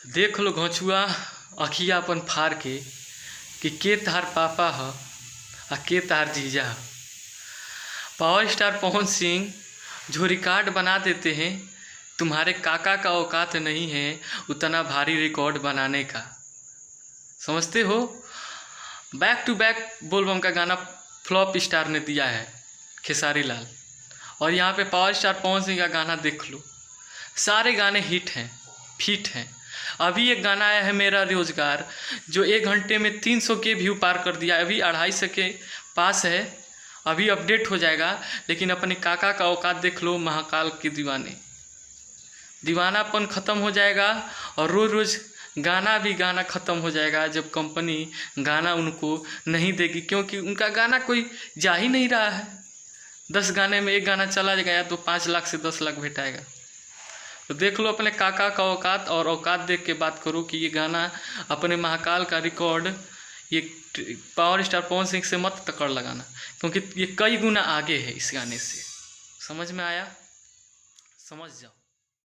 देख लो घोंचुआ अखिया अपन फाड़ के तार पापा ह आ के तार जीजा ह। पावर स्टार पवन सिंह जो रिकॉर्ड बना देते हैं, तुम्हारे काका का औकात नहीं है उतना भारी रिकॉर्ड बनाने का। समझते हो? बैक टू बैक बोलबम का गाना फ्लॉप स्टार ने दिया है खेसारी लाल, और यहाँ पे पावर स्टार पवन सिंह का गाना देख लो, सारे गाने हिट हैं, फिट हैं। अभी एक गाना आया है मेरा रोजगार, जो 1 घंटे में 300 के व्यू पार कर दिया। अभी 250 के पास है, अभी अपडेट हो जाएगा। लेकिन अपने काका का औकात देख लो, महाकाल के दीवाने। दीवानापन ख़त्म हो जाएगा और रोज़ रोज़ गाना ख़त्म हो जाएगा जब कंपनी गाना उनको नहीं देगी, क्योंकि उनका गाना कोई जा ही नहीं रहा है। 10 गाने में 1 गाना चला गया तो 5 लाख से 10 लाख भेटाएगा। तो देख लो अपने काका का औकात, और औकात देख के बात करो कि ये गाना अपने महाकाल का रिकॉर्ड ये पावर स्टार पवन सिंह से मत टक्कर लगाना, क्योंकि ये कई गुना आगे है इस गाने से। समझ में आया? समझ जाओ।